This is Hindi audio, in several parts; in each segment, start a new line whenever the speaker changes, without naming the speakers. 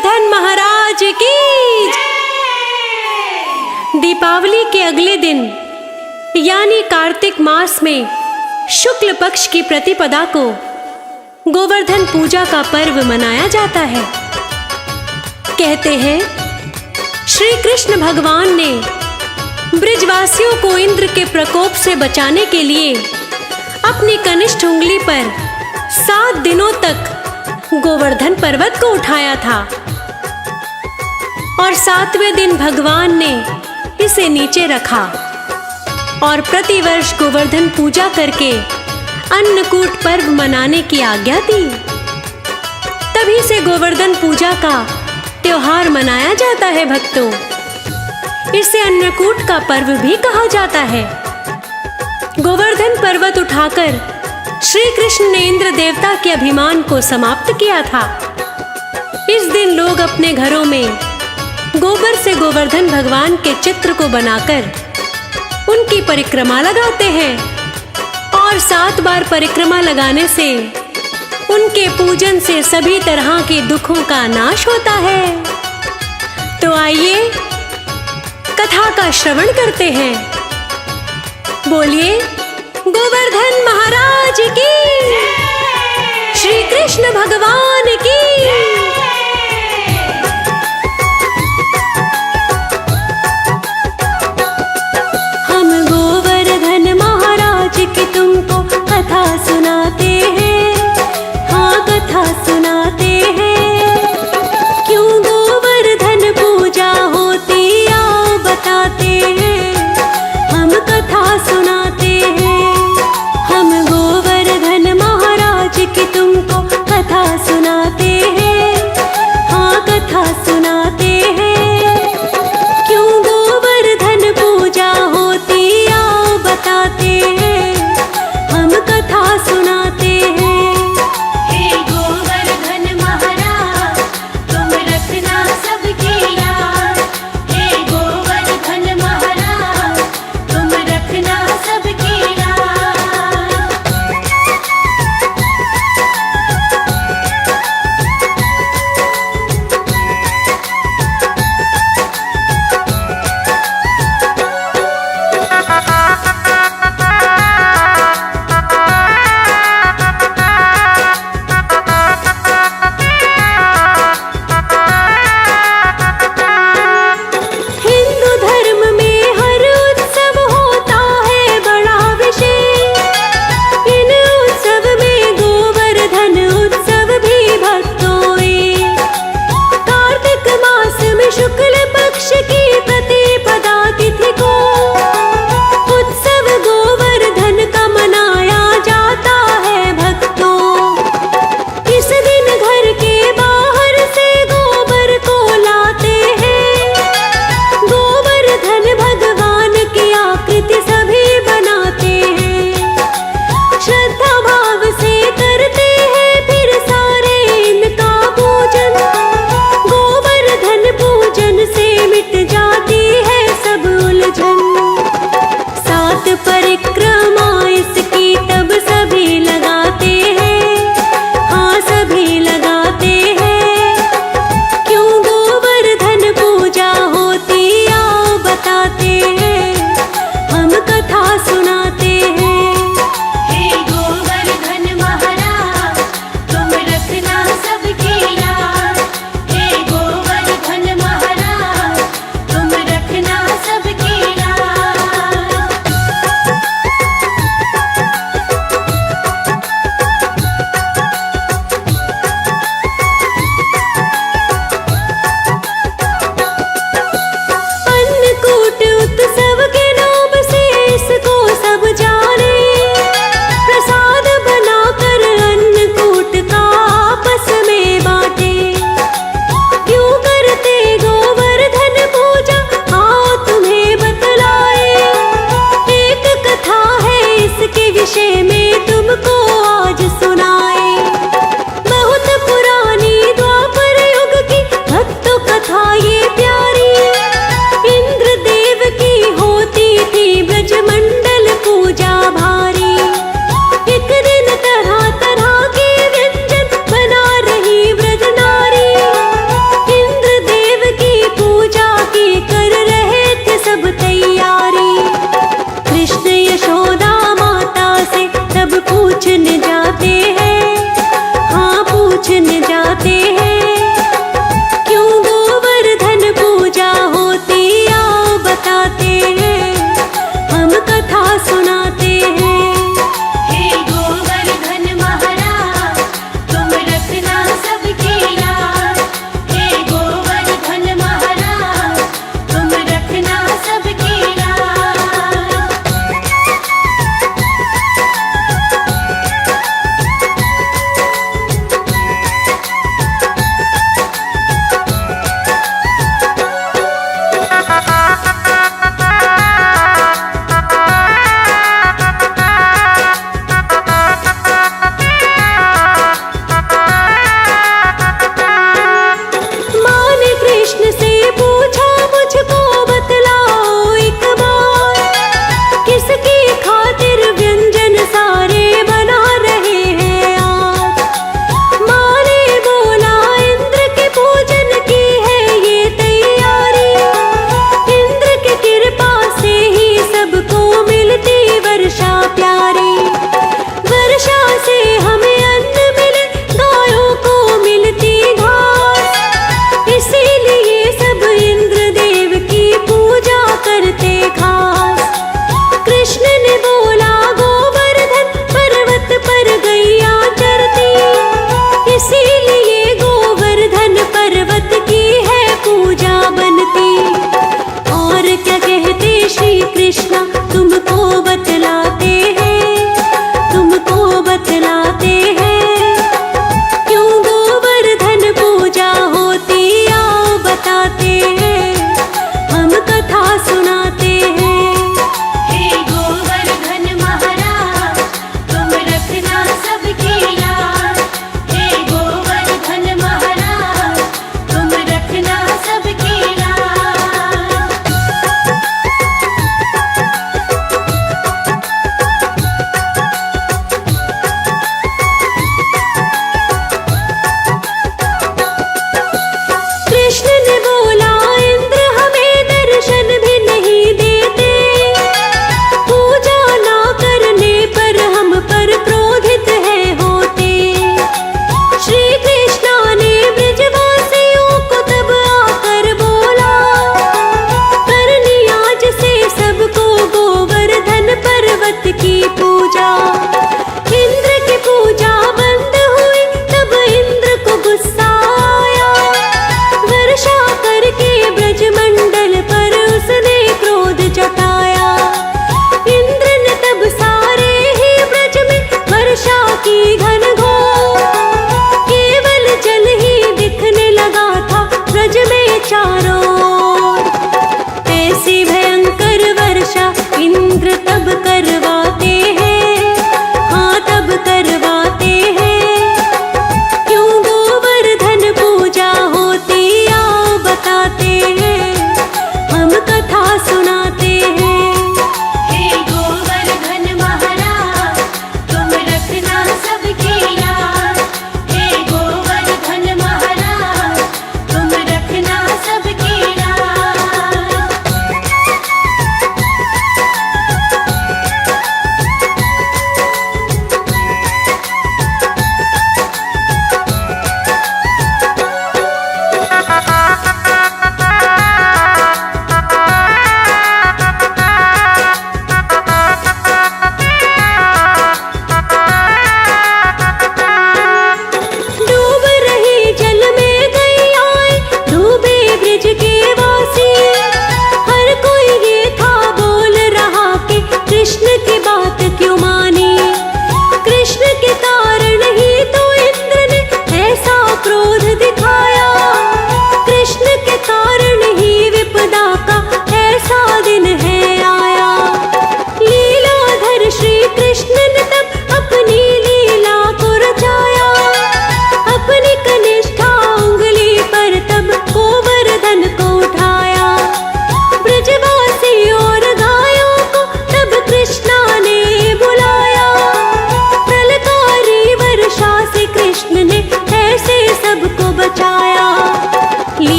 गोवर्धन महाराज की। दीपावली के अगले दिन यानी कार्तिक मास में शुक्ल पक्ष की प्रतिपदा को गोवर्धन पूजा का पर्व मनाया जाता है। कहते हैं श्री कृष्ण भगवान ने ब्रिजवासियों को इंद्र के प्रकोप से बचाने के लिए अपनी कनिष्ठ उंगली पर 7 दिनों तक गोवर्धन पर्वत को उठाया था और 7वें दिन भगवान ने इसे नीचे रखा और प्रतिवर्ष गोवर्धन पूजा करके अन्नकूट पर्व मनाने की आज्ञा दी। तभी से गोवर्धन पूजा का त्योहार मनाया जाता है भक्तों। इसे अन्नकूट का पर्व भी कहा जाता है। गोवर्धन पर्वत उठाकर श्री कृष्ण ने इंद्र देवता के अभिमान को समाप्त किया था। इस दिन लोग अपने घरों में गोबर से गोवर्धन भगवान के चित्र को बनाकर उनकी परिक्रमा लगाते हैं और 7 बार परिक्रमा लगाने से उनके पूजन से सभी तरह के दुखों का नाश होता है। तो आइए कथा का श्रवण करते हैं। बोलिए गोवर्धन महाराज की, श्री कृष्ण भगवान की। हम गोवर्धन महाराज की तुमको कथा सुनाते हैं, हाँ कथा सुनाते हैं। क्यों गोवर्धन पूजा होती आओ बताते हैं, हम कथा सुनाते हैं। हम गोवर्धन महाराज की तुमको कथा सुना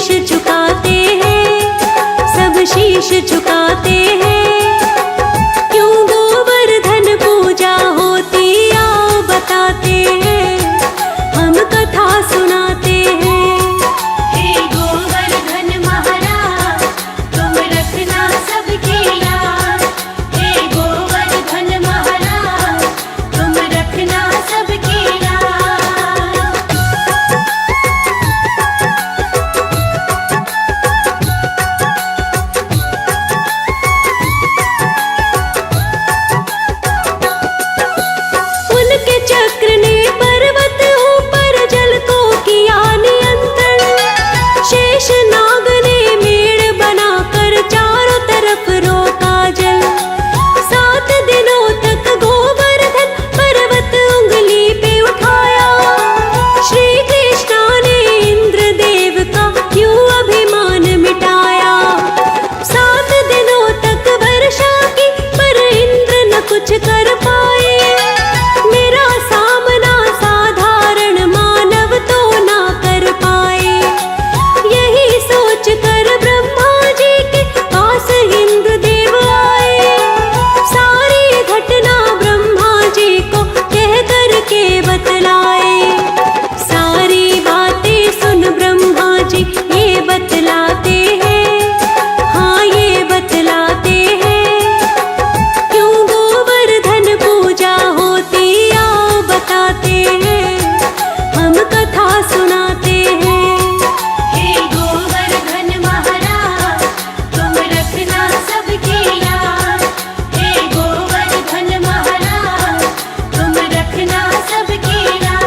शीश झुकाते हैं, सब शीश झुकाते हैं। क्यों गोवर्धन पूजा होती आओ बताते हैं, हम कथा सुनाते हैं।
हे गोवर्धन महाराज तुम रखना सबकी याद, हे गोवर्धन महाराज तुम रखना सबकी याद।
उनके चक्र ने पर्वत ऊपर जल को किया नियंत्रण, शेष नाग ने मेड़ बनाकर चारों तरफ रोका जल। 7 दिनों तक गोवर्धन पर्वत उंगली पे उठाया, श्री कृष्णा ने इंद्रदेव का क्यों अभिमान मिटाया। 7 दिनों तक वर्षा की पर इंद्र न कुछ कर पाए, मेरा सामना साधारण मानव तो ना कर पाए। यही सोच कर ब्रह्मा जी के पास इंद्रदेव आए, सारी घटना ब्रह्मा जी को कह कर के बतलाए। सारी बातें सुन ब्रह्मा जी ये बतलाते हैं, हाँ ये बतलाते हैं। क्यों गोवर्धन पूजा होती आओ बताते हैं, हम कथा सुनाते हैं।
हे गोवर्धन महाराज तुम रखना सबकी याद, हे गोवर्धन महाराज तुम रखना सबकी याद।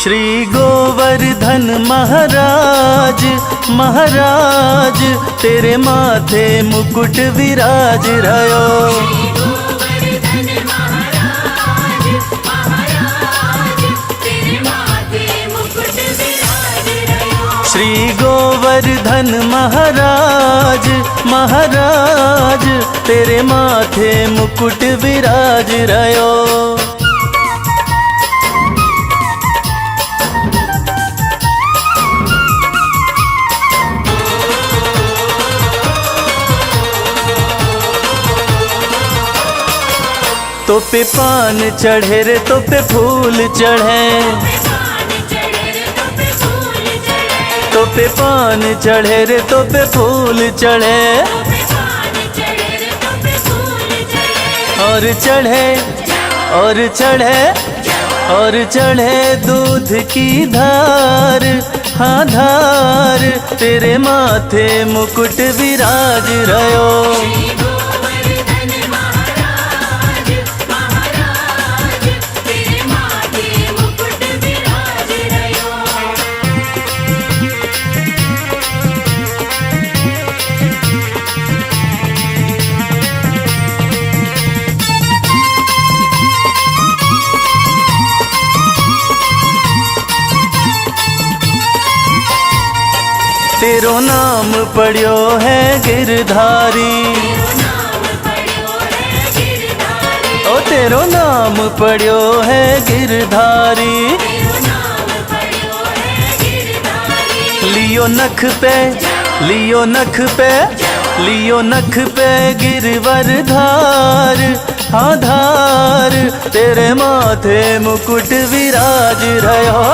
श्री गोवर्धन महाराज महाराज तेरे माथे मुकुट विराज रयो।
गोवर्धन महाराज महाराज तेरे माथे मुकुट विराज रयो।
श्री गोवर्धन महाराज महाराज तेरे माथे मुकुट विराज रयो। तो पे पान चढ़े रे तो पे फूल चढ़े, तो पे पान चढ़े रे तो पे फूल चढ़े, और चढ़े और चढ़े और चढ़े दूध की धार, हाँ धार तेरे माथे मुकुट विराज रयो। तेरो नाम पढ़ियो है गिरधारी, ओ तेरो नाम पढ़ियो है गिरधारी। लियो नख पे लियो नख पे लियो नख पे गिरवर धार, हाँ धार तेरे माथे मुकुट विराज रयो।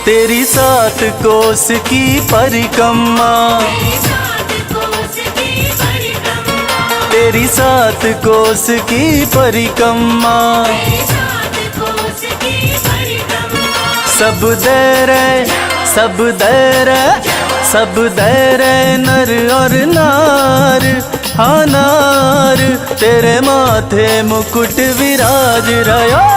तेरी सात कोस की परिक्रमा, तेरी सात कोस की परिक्रमा, सब दे रे सब दे रे सब दे रे नर और नार, हाँ नार तेरे माथे मुकुट विराज रयो।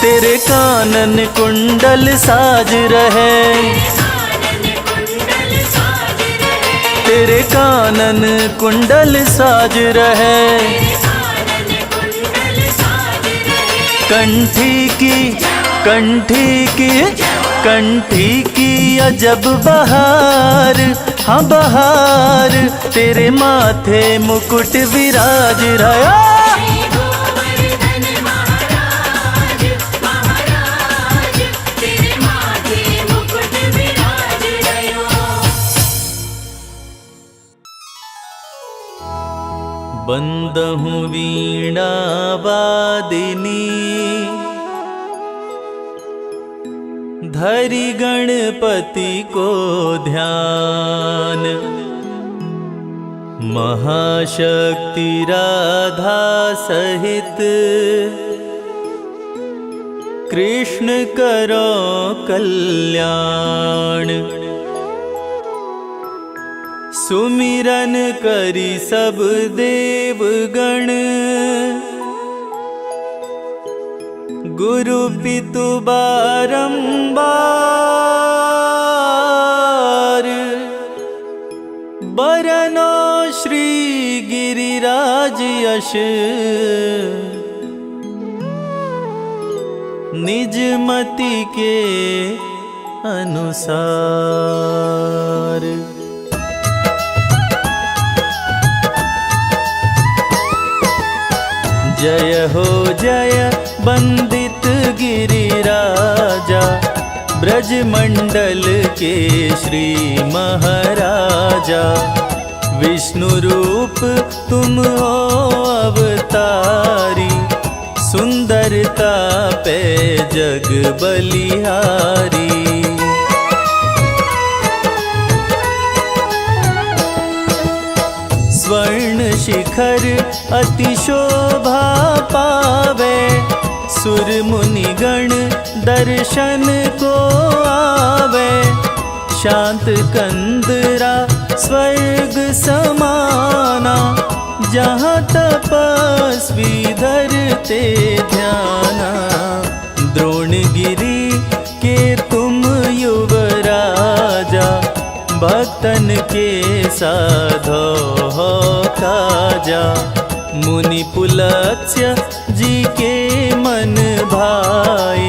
तेरे कानन कुंडल साज रहे, तेरे कानन कुंडल साज रहे। कंठी की कंठी की कंठी की अजब बहार, हाँ बहार तेरे माथे मुकुट विराज रयो। बंदहु वीणा वादिनी धरि गणपति को ध्यान, महाशक्ति राधा सहित कृष्ण करो कल्याण। सुमिरन करी सब देवगण, गुरु पितु बारंबार। बरनो श्री गिरिराज यश, निज मति के अनुसार। जय हो जय बंदित गिरिराजा, ब्रजमंडल के श्री महाराजा। विष्णु रूप तुम हो अवतारी, सुंदरता पे जग बलिहारी। स्वर्ण शिखर अति शोभा पावे, सुर मुनि गण दर्शन को आवे। शांत कंदरा स्वर्ग समाना, जहाँ तपस्वी धरते ध्याना। द्रोणगिरि के तुम युवराजा, भक्तन के साधो हो काजा। मुनि पुलत्स्य जी के मन भाए,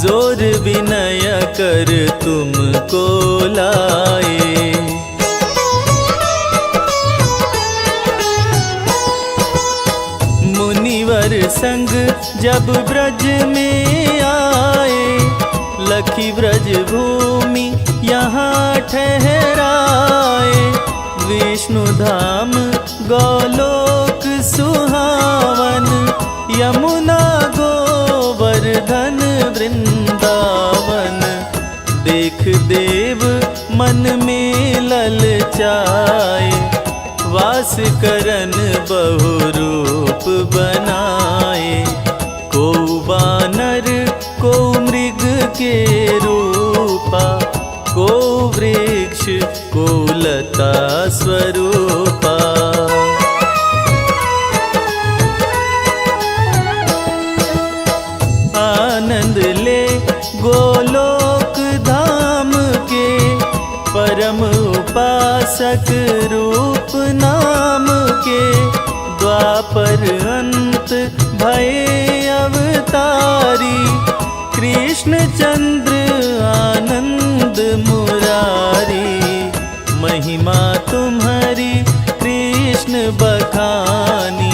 जोर विनय कर तुमको लाए। मुनिवर संग जब ब्रज में आए, लखी ब्रज भूमि यहाँ ठहराए। विष्णु धाम गोलोक सुहावन, यमुना गोवर्धन वृंदावन। देख देव मन में ललचाए, वास करन बहु रूप बनाए। को वानर को मृग के रूपा, को वृक्ष को लता स्वरूपा। आनंद ले गोलोक धाम के, परम उपासक रूप नाम के। द्वापर अंत भये अवतारी, कृष्ण चंद्र आनंद मुरारी। महिमा तुम्हारी कृष्ण बखानी,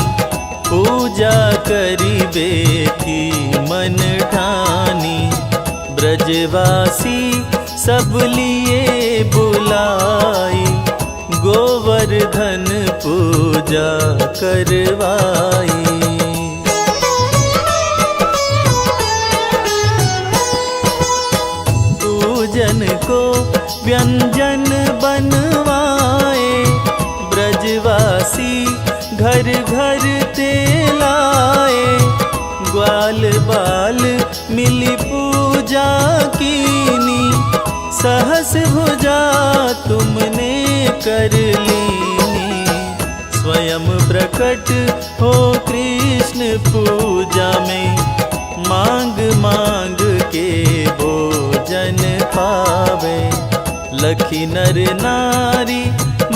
पूजा करी बेठी मन ठानी। ब्रजवासी सब लिए बुलाई, गोवर्धन पूजा करवाई। पूजन को व्यंजन बनवाए, ब्रजवासी घर घर ते लाए। ग्वाल बाल मिली पूजा कीनी, सहस भुजा तुमने कर लीनी। स्वयं प्रकट हो कृष्ण पूजा में, मांग मांग के भोजन पावे। लखी नर नारी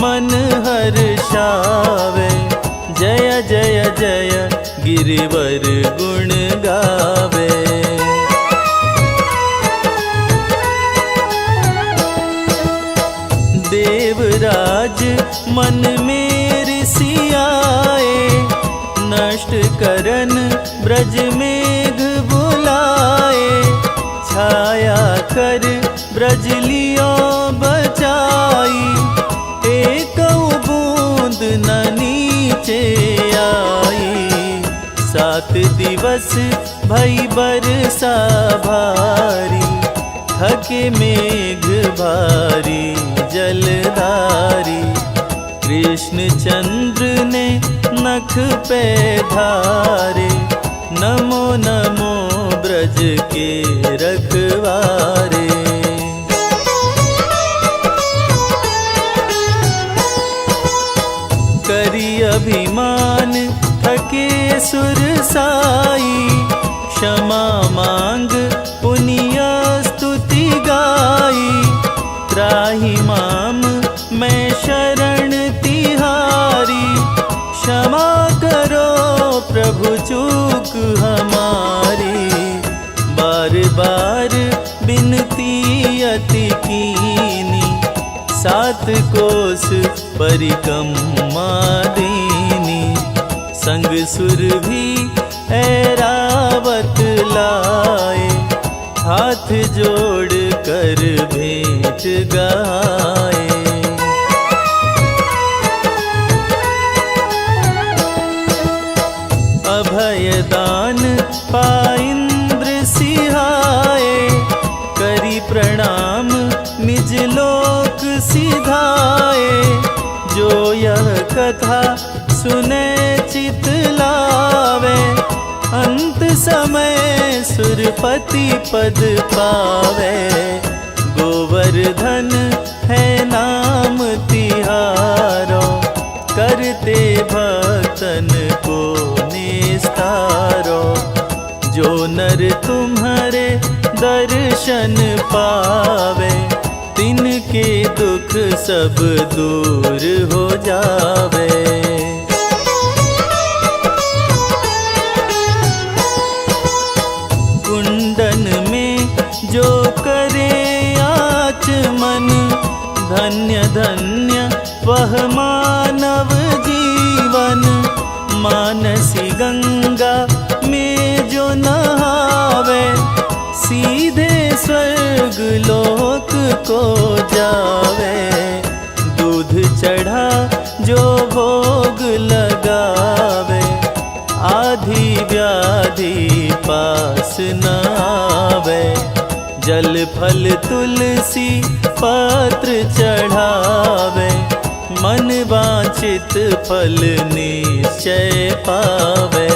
मन हर्षावे, जय जय जय गिरिवर गुण गावे। देवराज मन में ऋषियाए, नष्ट करन ब्रज मेघ बुलाए। छाया कर ब्रज लियो बचाई, एक बूंद न नीचे आई। 7 दिवस भई बरसा भारी, थके मेघ भारी जलधारी। कृष्ण चंद्र ने नख पे धारे, नमो नमो ब्रज के रखवारे। करी अभिमान थके सुरसाई, क्षमा मांग पुनिया स्तुति गाई। त्राहि माम मैं शरण तिहारी, क्षमा करो प्रभु चूक हमारी। बार बार बिनती अति कीनी, 7 कोस परिक्रमा दीनी। संग सुर भी ऐरावत लाए, हाथ जोड़ कर भेंट गाए। अभय दान पाइंद्र सिहाए, करी प्रणाम निज लोक सिधाए। जो यह कथा सुने चित लावे, अंत समय सुरपति पद पावे। गोवर्धन है नाम तिहारो, करते भक्तन को निस्तारो। जो नर तुम्हारे दर्शन पावे, तिनके दुख सब दूर हो जावे। कुंडन में जो करे आचमन, धन्य धन्य वह मानव जीवन। मानसी गंगा में जो नहावे, सीधे स्वर्ग लोक को जावे। दूध चढ़ा जो भोग लगावे, आधी व्याधि पास न आवे। जल फल तुलसी पत्र चढ़ावे, मन वांछित फल निश्चय पावे।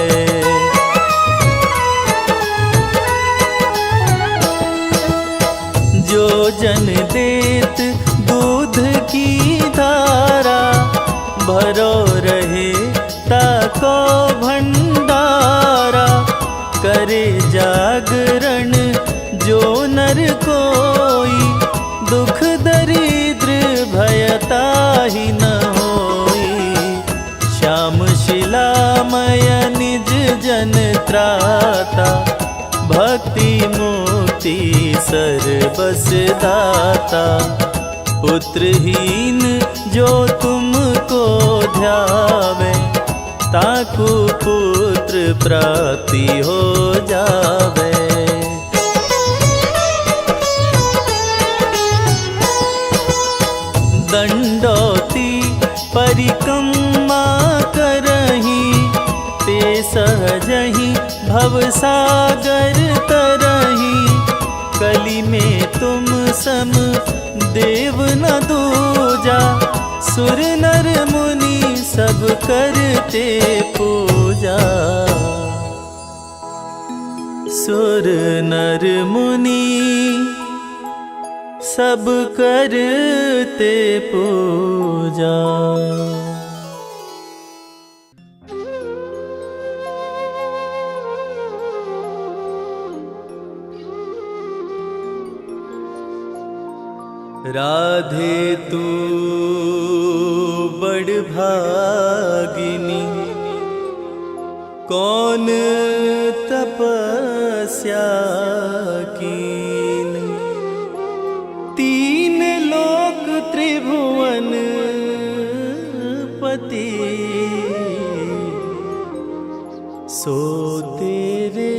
जो जन देत दूध की धारा, भरो रहे ताको भंडारा। करे जागरण जो नर कोई, दुख दरिद्र भयताहि न होई। श्याम शिलामय निज जन त्राता, भक्ति मुक्ति सर्वस दाता। पुत्रहीन जो तुमको ध्यावे, ताकू पुत्र प्राप्ति हो जावे। दंडौती परिक्रमा करही, ते सहजहि भवसागर तरही। कली में तुम सम देव न दूजा, सुर नर मुनि सब करते पूजा। सुर नर मुनि सब करते पूजा। राधे तू बड़ भागिनी, कौन तपस्या कीन। तीन लोक त्रिभुवन पति, सो तेरे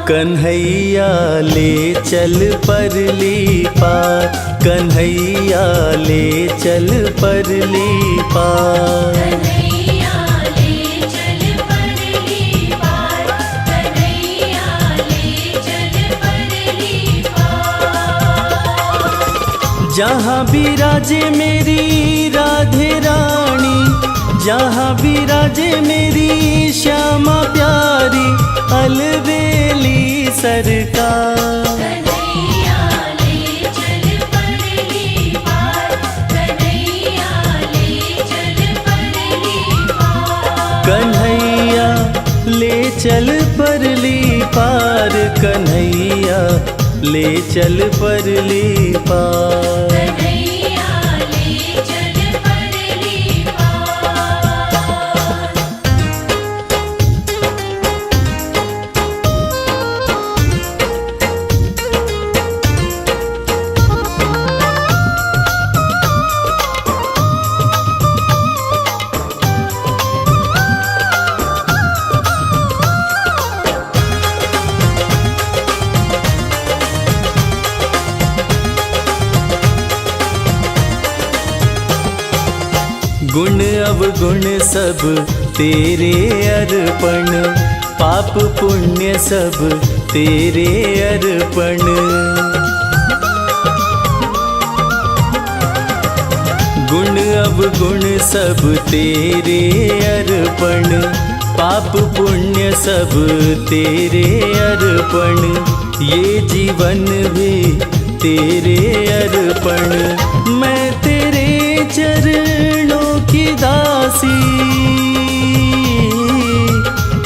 कन्हैया ले चल परली पार, कन्हैया ले चल परली पार।
कन्हैया ले चल परली पार, कन्हैया ले चल परली पार।
जहाँ विराजे मेरी राधे रानी, जहाँ विराजे मेरी श्यामा प्यारी, अलवेली सरकार।
कन्हैया ले चल परली पार, कन्हैया ले चल परली पार।
कन्हैया ले चल परली पार, कन्हैया ले चल परली पार।
कन्हैया ले चल परली पार।
गुण अवगुण सब तेरे अर्पण, पाप पुण्य सब तेरे अर्पण। गुण अवगुण सब तेरे अर्पण, पाप पुण्य सब तेरे अर्पण। ये जीवन भी तेरे अर्पण, मैं तेरे चरणों की दासी,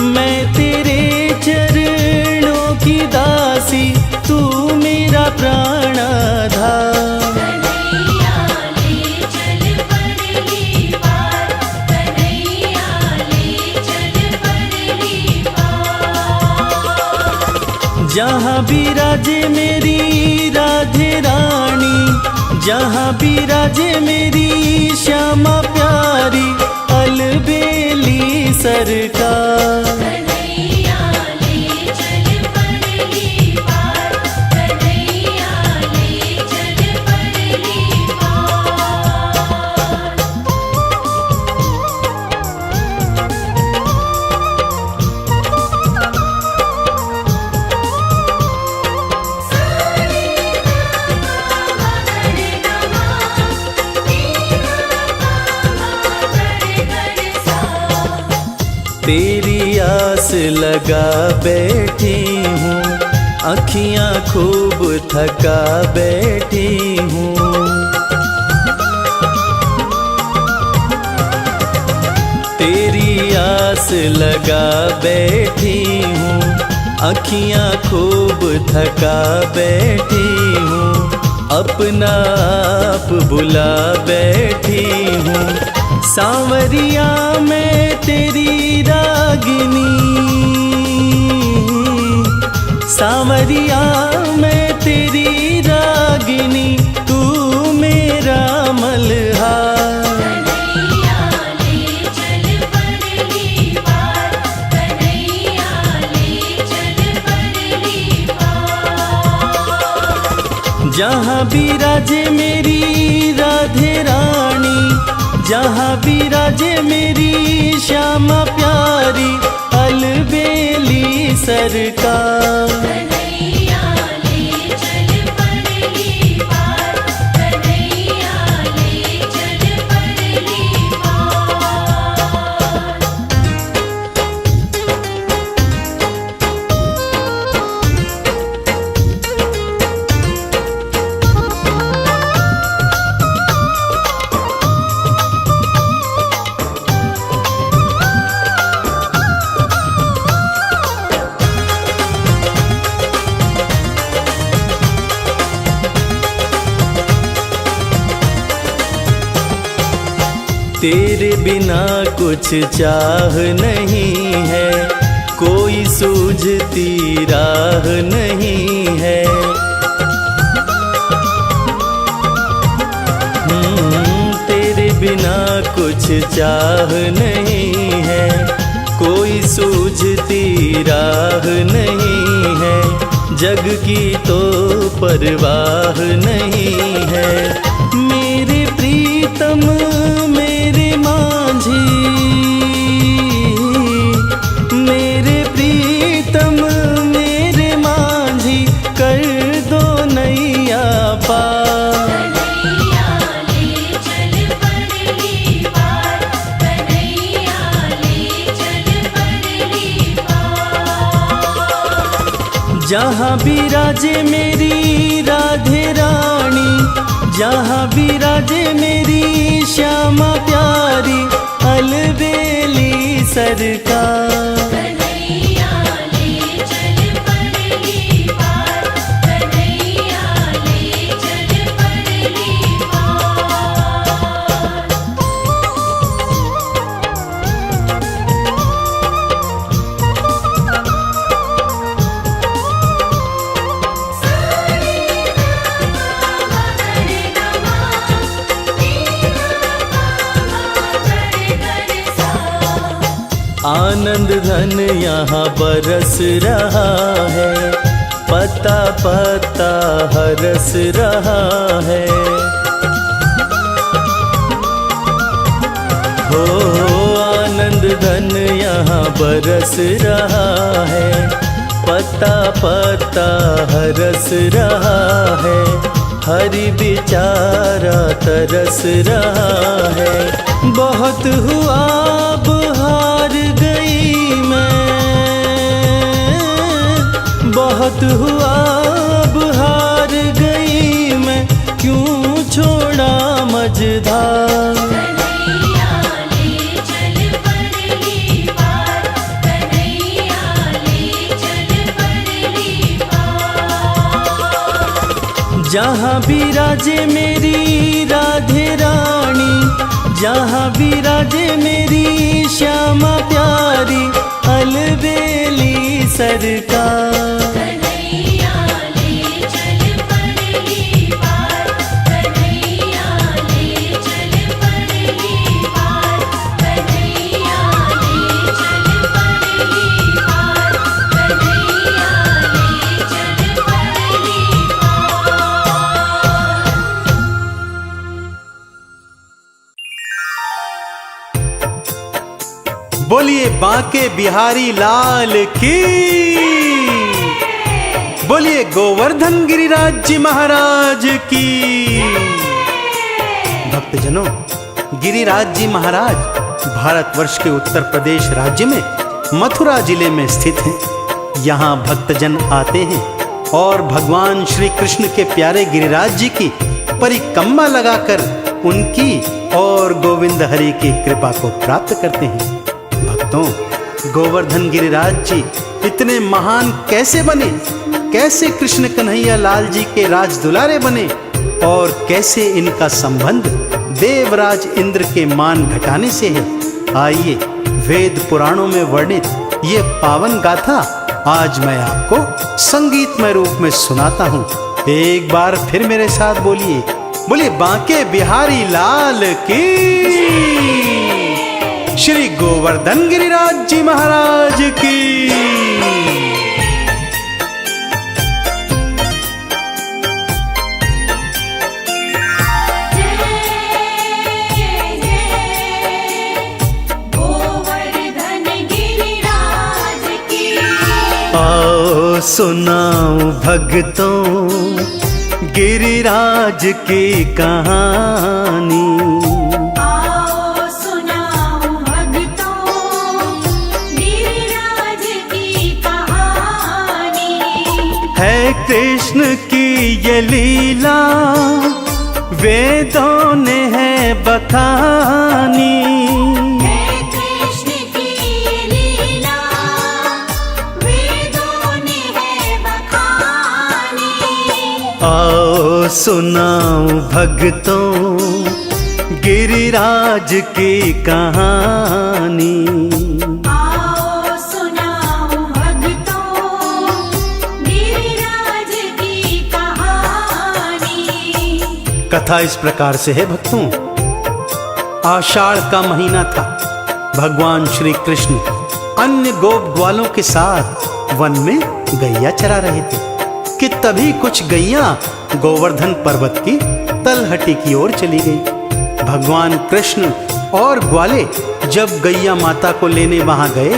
मैं तेरे चरणों की दासी, तू मेरा प्राणाधार।
कन्हैया ले चल परली पार, कन्हैया ले चल परली पार।
जहाँ विराजे मेरी राधे रानी, जहाँ विराजे मेरी श्यामा प्यारी, अलबेली सरकार।
कन्हैया ले चल परली पार, कन्हैया ले चल परली पार।
तेरी आस लगा बैठी हूँ, अखियाँ खूब थका बैठी हूँ। तेरी आस लगा बैठी हूँ, अखियाँ खूब थका बैठी हूँ। अपना आप बुला बैठी हूँ, सांवरिया मैं तेरी रागिनी, सांवरिया मैं तेरी रागिनी, तू मेरा मल्हार।
कन्हैया ले चल परली पार, कन्हैया ले चल परली पार।
जहाँ विराजे मेरी राधे रानी, जहाँ विराजे मेरी श्यामा प्यारी, अलबेली सरकार।
कन्हैया ले चल परली पार, कन्हैया ले चल परली पार।
तेरे बिना कुछ चाह नहीं है, कोई सूझती राह नहीं है। तेरे बिना कुछ चाह नहीं है, कोई सूझती राह नहीं है। जग की तो परवाह नहीं है। मेरे प्रीतम मेरे माझी, मेरे प्रीतम मेरे माझी, कर दो नैया पार।
कन्हैया ले चल परली पार, कन्हैया ले चल परली पार।
जहाँ विराजे मेरी राधे रानी, जहाँ विराजे मेरी श्यामा प्यारी, अलबेली सरकार।
कन्हैया ले चल परली पार, कन्हैया ले चल परली पार।
आनंद धन यहाँ बरस रहा है, पता पता हरस रहा है। हो आनंद धन यहाँ बरस रहा है, पता पता हरस रहा है। हरि बेचारा तरस रहा है। बहुत हुआ अब हार गई मैं, बहुत हुआ अब हार गई मैं, क्यों छोड़ा मझधार।
कन्हैया ले चल परली पार, कन्हैया ले चल परली पार।
जहाँ विराजे मेरी राधे रानी, जहाँ विराजे मेरी श्यामा प्यारी, अलबेली सरकार।
कन्हैया ले चल परली पार, कन्हैया ले चल परली पार, कन्हैया ले चल परली पार, कन्हैया ले चल परली पार।
बोलिए बांके बिहारी लाल की, बोलिए गोवर्धन गिरिराज जी महाराज की। भक्तजनों, गिरिराज जी महाराज भारतवर्ष के उत्तर प्रदेश राज्य में मथुरा जिले में स्थित हैं। यहाँ भक्तजन आते हैं और भगवान श्री कृष्ण के प्यारे गिरिराज जी की परिक्रमा लगाकर उनकी और गोविंद हरि की कृपा को प्राप्त करते हैं। भक्तों, गोवर्धन गिरिराज जी इतने महान कैसे बने, कैसे कृष्ण कन्हैया लाल जी के राज दुलारे बने और कैसे इनका संबंध देवराज इंद्र के मान घटाने से है। आइए वेद पुराणों में वर्णित ये पावन गाथा आज मैं आपको संगीतमय रूप में सुनाता हूँ। एक बार फिर मेरे साथ बोलिए, बोलिए बांके बिहारी लाल की, श्री गोवर्धन गिरिराज जी महाराज की।
गोवर्धन गिरिराज की।
आओ सुनाऊं भक्तों गिरिराज की कहानी।
आओ सुनाऊं भक्तों गिरिराज की कहानी।
है कृष्ण की ये लीला वेदों ने है बखानी।
है कृष्ण की लीला वेदों ने है बखानी।
आओ सुनाऊं भक्तों गिरिराज की कहानी।
आओ सुनाऊं भक्तों गिरिराज की कहानी।
कथा इस प्रकार से है भक्तों। आषाढ़ का महीना था। भगवान श्री कृष्ण अन्य गोप ग्वालों के साथ वन में गैया चरा रहे थे कि तभी कुछ गैया गोवर्धन पर्वत की तलहटी की ओर चली गई। भगवान कृष्ण और ग्वाले जब गैया माता को लेने वहां गए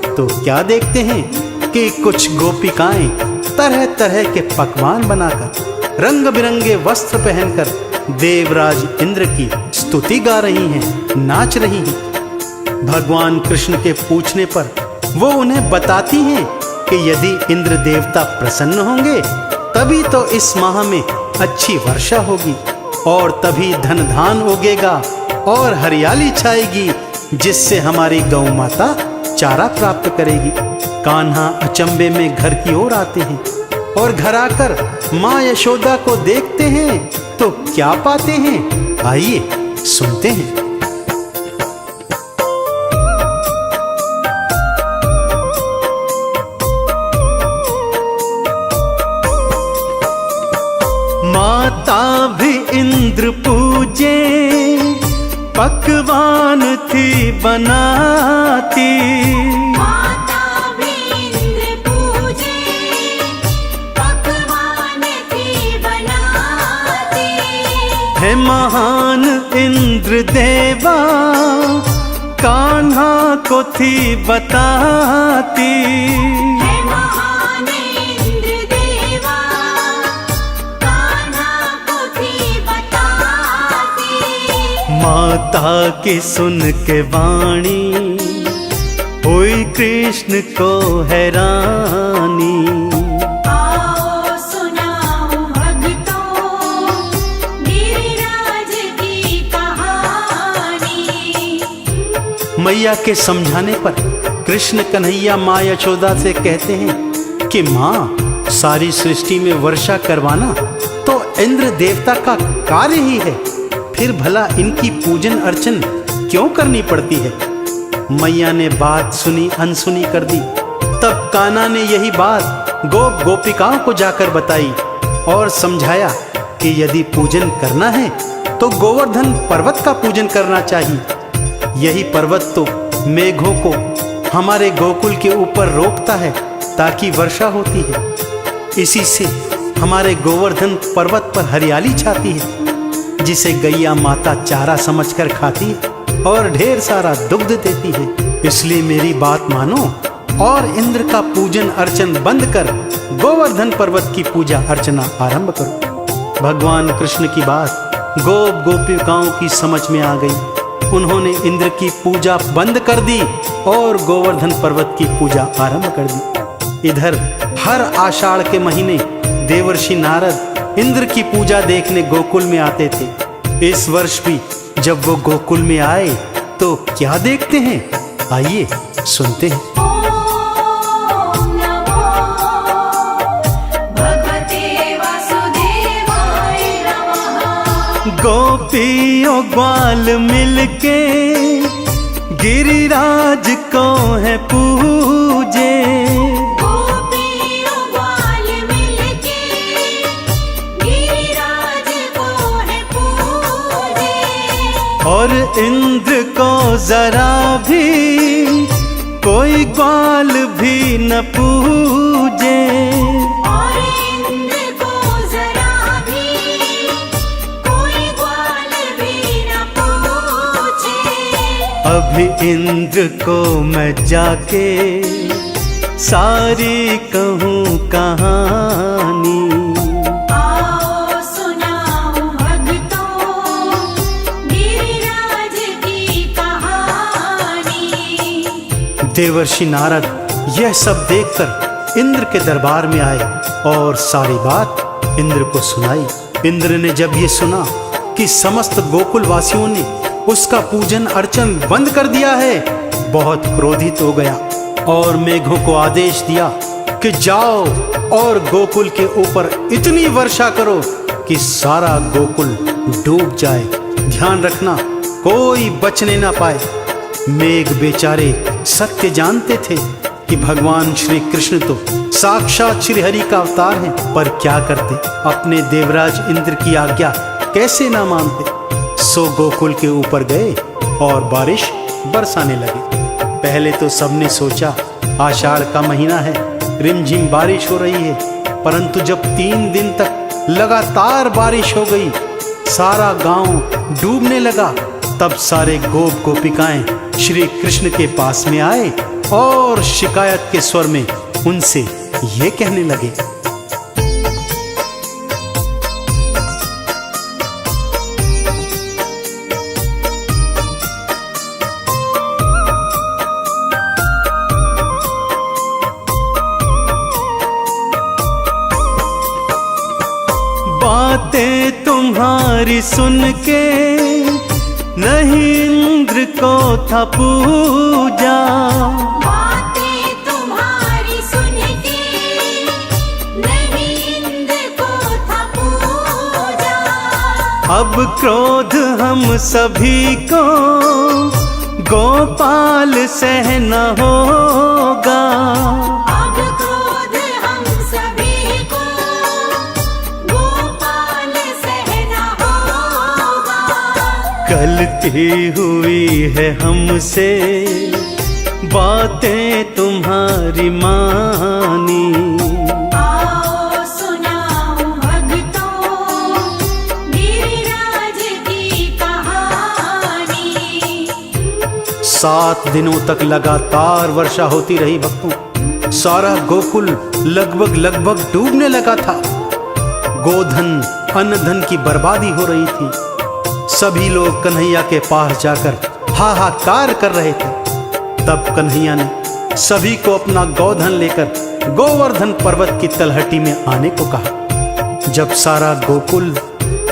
तो क्या देखते हैं कि कुछ गोपिकाएं तरह तरह के पकवान बनाकर, रंग बिरंगे वस्त्र पहनकर देवराज इंद्र की स्तुति गा रही हैं, नाच रही हैं। भगवान कृष्ण के पूछने पर वो उन्हें बताती हैं कि यदि इंद्र देवता प्रसन्न होंगे तभी तो इस माह में अच्छी वर्षा होगी और तभी धन धान उगेगा और हरियाली छाएगी जिससे हमारी गौ माता चारा प्राप्त करेगी। कान्हा अचंबे में घर की ओर आते हैं और घर आकर माँ यशोदा को देखते हैं तो क्या पाते हैं, आइए सुनते हैं। माता भी इंद्र पूजे, पकवान थी बनाती।
माता भी इंद्र पूजे, पकवान थी बनाती।
है महान इंद्र देवा, कान्हा को थी बताती।
है महान इंद्र देवा, कान्हा को थी बताती।
माता की सुन के वाणी, हुई कृष्ण को हैरानी।
आओ सुनाऊं भक्तों, गिरिराज की कहानी।
मैया के समझाने पर कृष्ण कन्हैया माँ यशोदा से कहते हैं कि माँ, सारी सृष्टि में वर्षा करवाना तो इंद्र देवता का कार्य ही है, फिर भला इनकी पूजन अर्चन क्यों करनी पड़ती है। मैया ने बात सुनी अनसुनी कर दी। तब कान्हा ने यही बात गोप गोपिकाओं को जाकर बताई और समझाया कि यदि पूजन करना है तो गोवर्धन पर्वत का पूजन करना चाहिए। यही पर्वत तो मेघों को हमारे गोकुल के ऊपर रोकता है ताकि वर्षा होती है। इसी से हमारे गोवर्धन पर्वत पर हरियाली छाती है, जिसे गैया माता चारा समझकर खाती है और ढेर सारा दुग्ध देती है। इसलिए मेरी बात मानो और इंद्र का पूजन अर्चन बंद कर गोवर्धन पर्वत की पूजा अर्चना आरंभ करो। भगवान कृष्ण की बात गोप गोपिकाओं की समझ में आ गई। उन्होंने इंद्र की पूजा बंद कर दी और गोवर्धन पर्वत की पूजा आरंभ कर दी। इधर हर आषाढ़ के महीने देवर्षि नारद इंद्र की पूजा देखने गोकुल में आते थे। इस वर्ष भी जब वो गोकुल में आए तो क्या देखते हैं, आइए सुनते हैं।
ओम नमो भगवते वासुदेवाय नमः।
गोपियों ग्वाल मिलके गिरिराज को है पूजे।
गोपियों ग्वाल मिलके गिरिराज को है पूजे।
और इंद्र को जरा भी कोई ग्वाल भी न पूजे।
और इंद्र को जरा भी कोई ग्वाल भी न पूछे।
अभी इंद्र को मैं जाके सारी कहूँ कहानी।
आओ सुनाऊं भक्तों, गिरिराज की कहानी।
देवर्षि नारद यह सब देखकर इंद्र के दरबार में आए और सारी बात इंद्र को सुनाई। इंद्र ने जब ये सुना कि समस्त गोकुल वासियों ने उसका पूजन अर्चन बंद कर दिया है, बहुत क्रोधित हो गया और मेघों को आदेश दिया कि जाओ और गोकुल के ऊपर इतनी वर्षा करो कि सारा गोकुल डूब जाए। ध्यान रखना, कोई बचने ना पाए। मेघ बेचारे सत्य जानते थे कि भगवान श्री कृष्ण तो साक्षात श्री हरि का अवतार हैं, पर क्या करते, अपने देवराज इंद्र की आज्ञा कैसे ना मानते। सो गोकुल के ऊपर गए और बारिश बरसाने लगे। पहले तो सबने सोचा आषाढ़ का महीना है, रिमझिम बारिश हो रही है, परंतु जब 3 दिन तक लगातार बारिश हो गई, सारा गांव डूबने लगा, तब सारे गोप गोपिकाएं श्री कृष्ण के पास में आए और शिकायत के स्वर में उनसे ये कहने लगे। बातें तुम्हारी सुन के नहीं
इंद्र को था पूजा।
बातें तुम्हारी सुन के नहीं इंद्र को था पूजा।
अब क्रोध हम सभी को गोपाल सहना होगा।
अब क्रोध हम सभी को गोपाल सहना होगा।
गलती हुई है हमसे बातें तुम्हारी मानी।
आओ सुनाऊं भक्तों गिरिराज की कहानी।
7 दिनों तक लगातार वर्षा होती रही भक्तों। सारा गोकुल लगभग डूबने लगा था। गोधन अन्न धन की बर्बादी हो रही थी। सभी लोग कन्हैया के पास जाकर हाहाकार कर रहे थे। तब कन्हैया ने सभी को अपना गोधन लेकर गोवर्धन पर्वत की तलहटी में आने को कहा। जब सारा गोकुल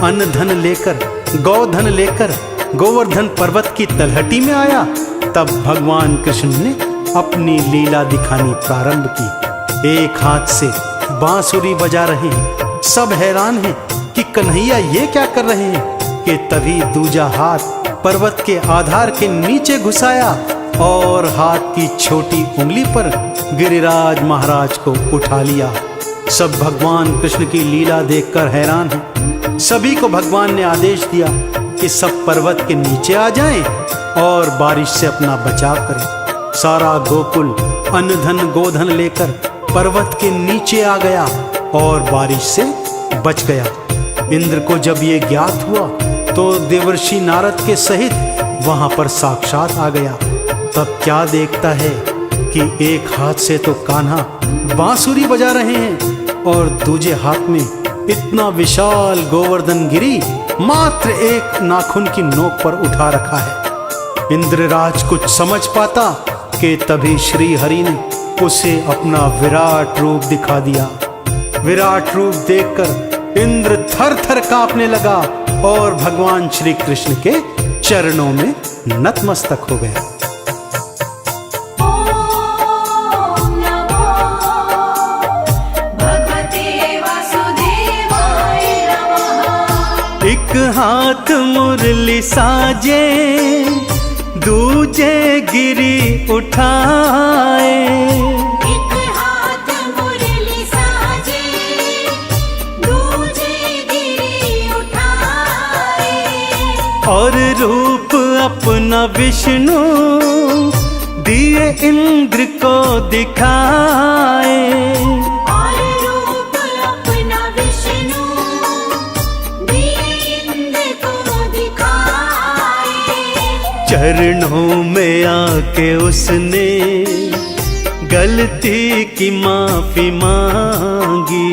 अन्न धन लेकर गोधन लेकर गोवर्धन पर्वत की तलहटी में आया, तब भगवान कृष्ण ने अपनी लीला दिखानी प्रारंभ की। एक हाथ से बांसुरी बजा रहे हैं। सब हैरान हैं कि कन्हैया ये क्या कर रहे हैं कि तभी दूजा हाथ पर्वत के आधार के नीचे घुसाया और हाथ की छोटी उंगली पर गिरिराज महाराज को उठा लिया। सब भगवान कृष्ण की लीला देखकर हैरान हैं। सभी को भगवान ने आदेश दिया कि सब पर्वत के नीचे आ जाएं और बारिश से अपना बचाव करें। सारा गोकुल अन्न धन गोधन लेकर पर्वत के नीचे आ गया और बारिश से बच गया। इंद्र को जब ये ज्ञात हुआ तो देवर्षि नारद के सहित वहां पर साक्षात आ गया। तब क्या देखता है कि एक हाथ से तो कान्हा बांसुरी बजा रहे हैं और दूजे हाथ में इतना विशाल गोवर्धन गिरी मात्र एक नाखून की नोक पर उठा रखा है। इंद्रराज कुछ समझ पाता कि तभी श्री हरि ने उसे अपना विराट रूप दिखा दिया। विराट रूप देखकर इंद्र थर थर कांपने लगा और भगवान श्री कृष्ण के चरणों में नतमस्तक हो गया।
ओम नमो भगवते वासुदेवाय नमः।
एक हाथ मुरली साजे दूजे गिरी उठाए।
एक हाथ मुरली साजे दूजे गिरी उठाए।
और रूप अपना विष्णु दिए इंद्र को दिखाए।
और रूप अपना विष्णु दिए इंद्र को दिखाए।
चरणों में आके उसने गलती की माफी मांगी।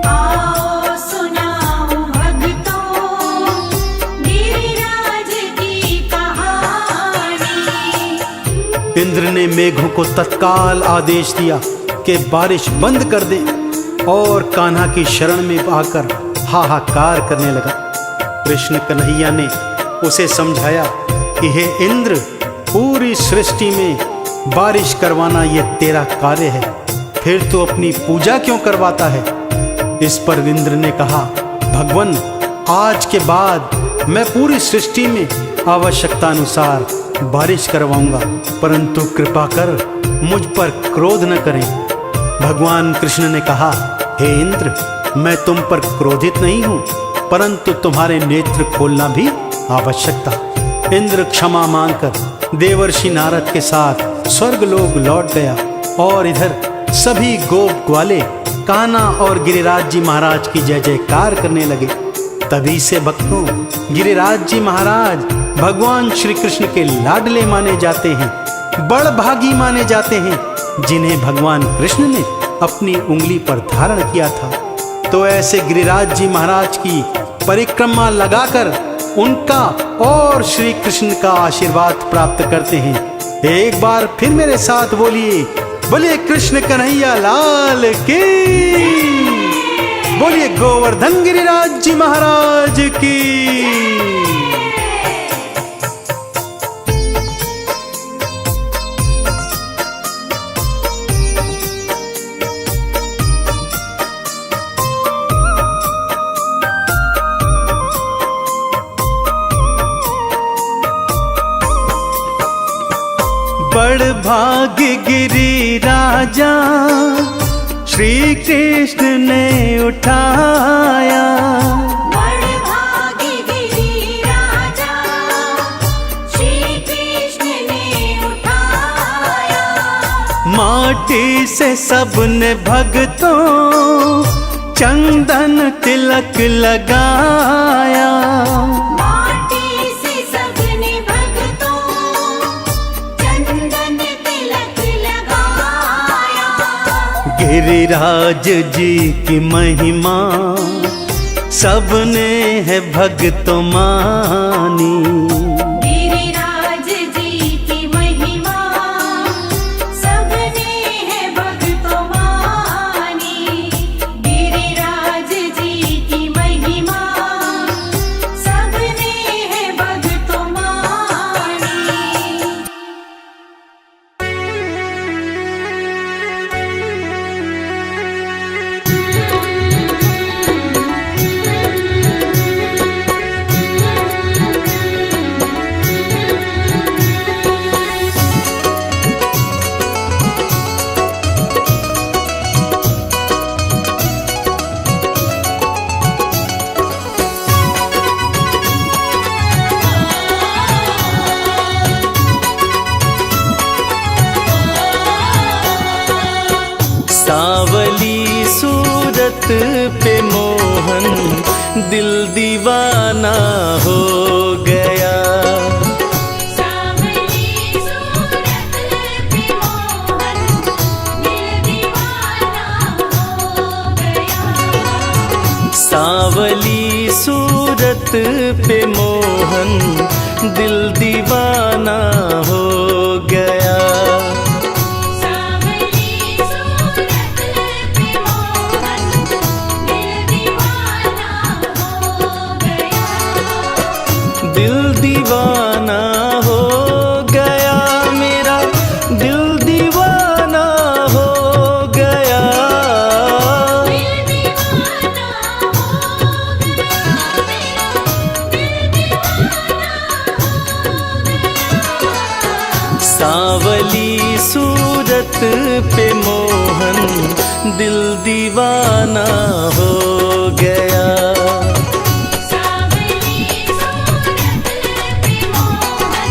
आओ सुनाऊं भक्तों गिरिराज की कहानी।
इंद्र ने मेघों को तत्काल आदेश दिया कि बारिश बंद कर दे और कान्हा की शरण में आकर हाहाकार करने लगा। कृष्ण कन्हैया ने उसे समझाया कि हे इंद्र, पूरी सृष्टि में बारिश करवाना ये तेरा कार्य है, फिर तू अपनी पूजा क्यों करवाता है। इस पर इंद्र ने कहा, भगवन, आज के बाद मैं पूरी सृष्टि में आवश्यकता अनुसार बारिश करवाऊंगा, परंतु कृपा कर मुझ पर क्रोध न करें। भगवान कृष्ण ने कहा, हे इंद्र, मैं तुम पर क्रोधित नहीं हूं, परंतु तुम्हारे नेत्र खोलना भी आवश्यक था। इंद्र क्षमा मांगकर देवर्षि नारद के साथ स्वर्ग लोक लौट गया और इधर सभी गोप ग्वाले कान्हा और गिरिराज जी महाराज की जय जयकार करने लगे। तभी से भक्तों, गिरिराज जी महाराज भगवान श्री कृष्ण के लाडले माने जाते हैं, बड़भागी माने जाते हैं, जिन्हें भगवान कृष्ण ने अपनी उंगली पर धारण किया था। तो ऐसे गिरिराज जी महाराज की परिक्रमा लगाकर उनका और श्री कृष्ण का आशीर्वाद प्राप्त करते हैं। एक बार फिर मेरे साथ बोलिए, बोलिए कृष्ण कन्हैया लाल की, बोलिए गोवर्धन गिरिराज जी महाराज की। बड़ भाग्य गिरी राजा श्री कृष्ण ने उठाया।
बड़ भाग्य गिरी राजा श्री कृष्ण ने उठाया।
माटी से सबने भक्तों चंदन तिलक लगाया।
माटी से सबने भक्तों चंदन तिलक लगाया।
गिरिराज जी की महिमा सबने है भक्तों मानी।
गिरिराज जी की महिमा सबने है भक्तों मानी। गिरिराज जी की महिमा सबने है भक्तों मानी।
सांवली सूरत पे मोहन दिल दीवाना हो गया।
सांवली सूरत पे मोहन दिल दीवाना हो गया।
सांवली सूरत पे मोहन दिल दीवाना हो गया।
सांवली सूरत पे मोहन दिल दीवाना हो गया।
दिल दीवाना हो गया मेरा, दिल दीवाना हो गया।
दिल दीवाना हो गया मेरा, दिल दीवाना हो गया।
सांवली सूरत पे मोहन दिल दीवाना हो गया।
सांवली सूरत पे मोहन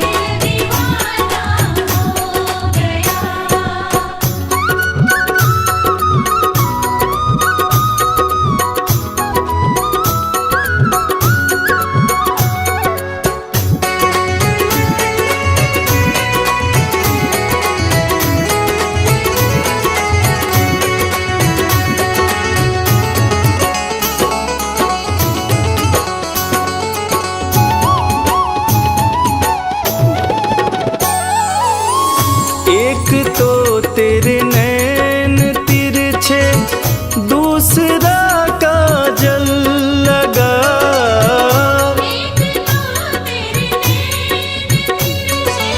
दिल दीवाना हो गया।
एक तो तेरे नैन तिरछे, दूसरा काजल लगा।
एक तो तेरे नैन तिरछे,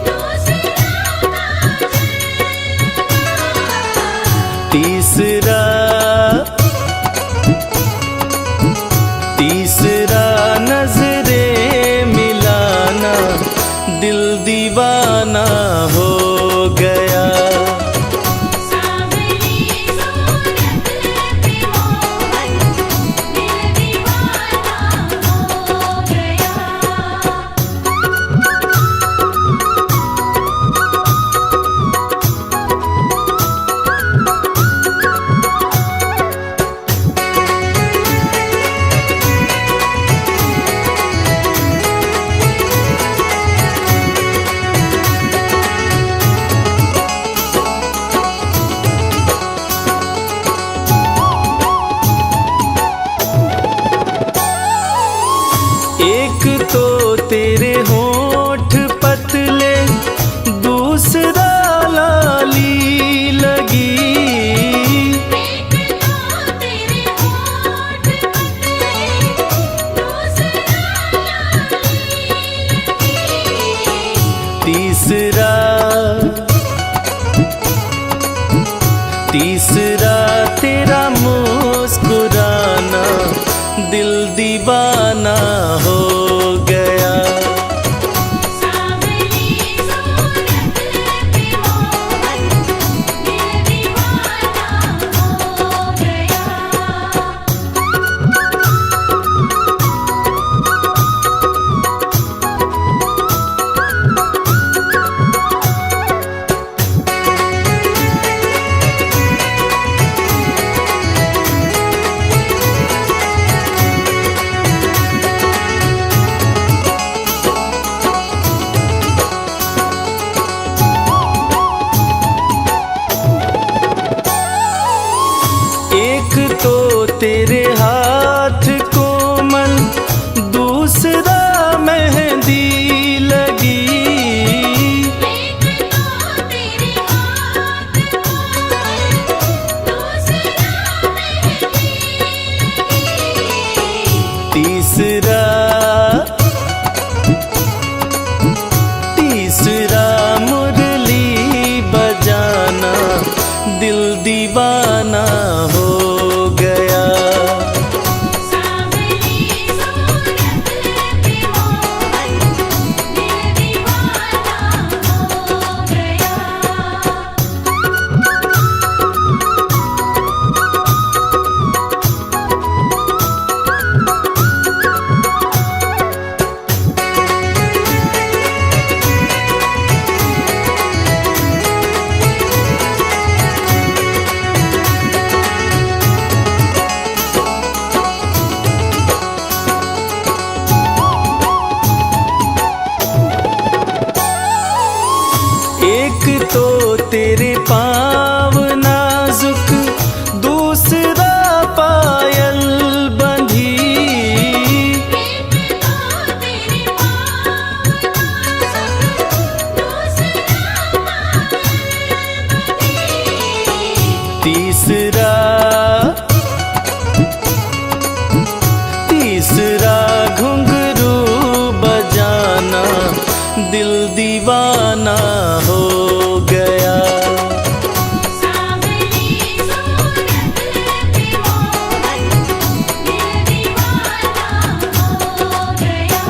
दूसरा काजल लगा।
तीसरा नजरे मिलाना दिल दीवाना हो गया।
सांवली सूरत पे मोहन दिल दीवाना हो गया।
एक तो तेरे होठ पतले, दूसरा लाली लगी।
एक तो तेरे होठ पतले, दूसरा लाली लगी।
तीसरा तेरा मुस्कुराना दिल दीवाना हो गया।
सांवली सूरत
तीसरा घुंघरू बजाना, दिल दीवाना हो गया।
सांवली सूरत पे मोहन, दिल दीवाना हो गया।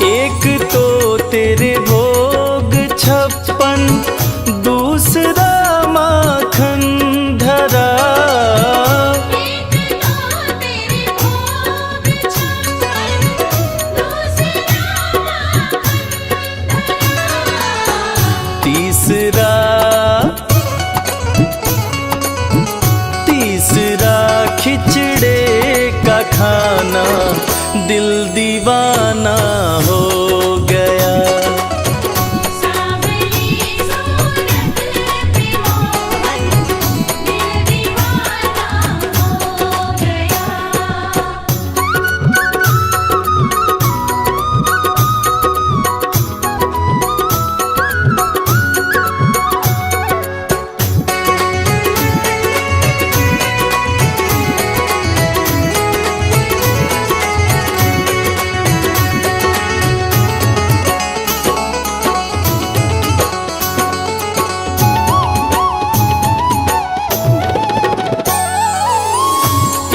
एक तो तेरे भोग 56, दूसरा माखन धरा।
एक तो तेरे भोग 56, दूसरा माखन धरा।
तीसरा खिचड़े का खाना, दिल दीवाना हो गया।
सांवली सूरत पे मोहन, दिल दीवाना हो गया।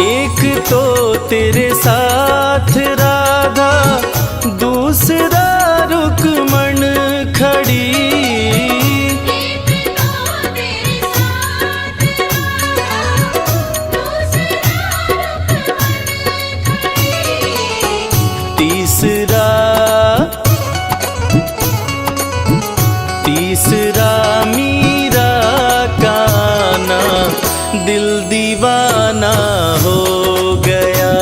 एक तो तेरे साथ राधा, दूसरा रुक्मण खड़ी।
एक तो तेरे साथ राधा, दूसरा रुक्मण खड़ी।
तीसरा मीरा का आना, दिल दीवाना हो गया।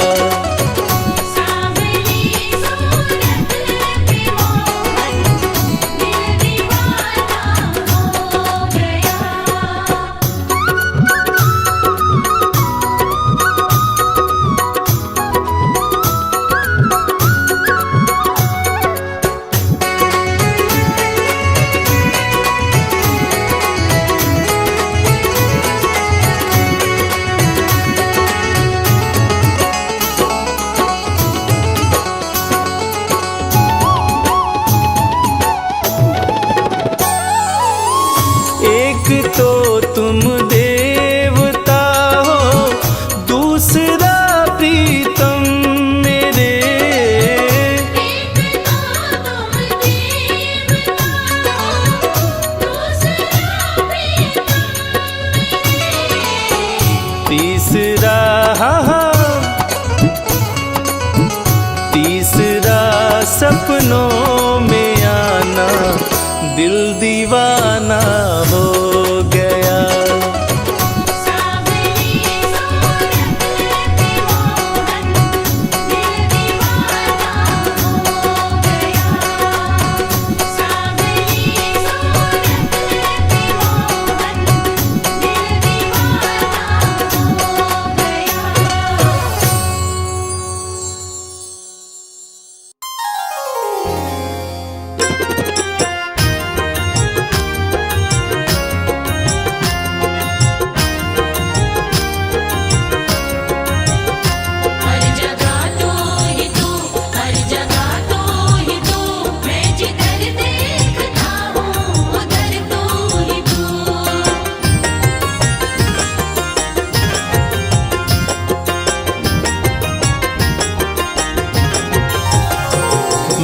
सांवली सूरत पे मोहन, दिल दीवाना हो गया।
एक तो तुम देवता हो, दूसरा प्रीतम मेरे।
एक तो तुम देवता हो, दूसरा प्रीतम मेरे।
तीसरा सपनों में आना, दिल दीवाना हो गया।
सांवली सूरत पे मोहन, दिल दीवाना हो गया। सांवली सूरत पे मोहन, दिल दीवाना हो गया। हर जगह तू ही तू, हर जगह तू ही तू, मैं जिधर देखता हूँ उधर तू ही तू।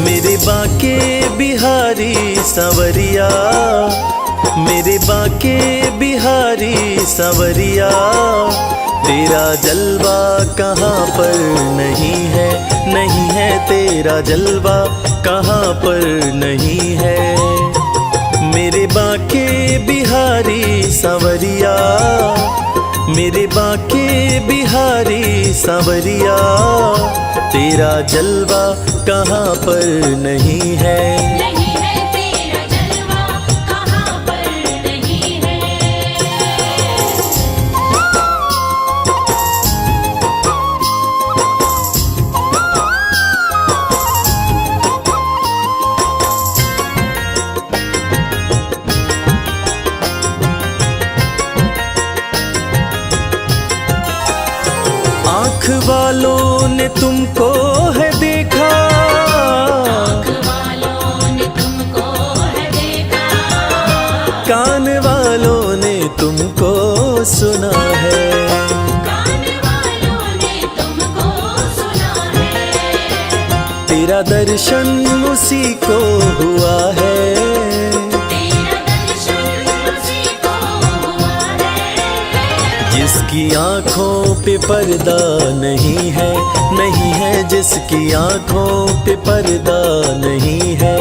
मेरे बाके बिहारी संवरिया, मेरे बाके बिहारी संवरिया, तेरा जलवा कहाँ पर नहीं है, नहीं है तेरा जलवा कहाँ पर नहीं है। मेरे बाके बिहारी संवरिया, मेरे बाके बिहारी सांवरिया, तेरा जलवा कहाँ पर नहीं है।
नहीं है तेरा जलवा कहाँ पर नहीं है।
आँख वालों ने तुमको है देखा,
आँख वालों ने तुमको है देखा,
कान वालों ने तुमको सुना है।
कान वालों ने तुमको सुना है।
तेरा दर्शन उसी को हुआ है,
तेरा दर्शन उसी को हुआ है।
जिसकी आँखों पे पर्दा नहीं है, नहीं है जिसकी आँखों पे पर्दा नहीं है।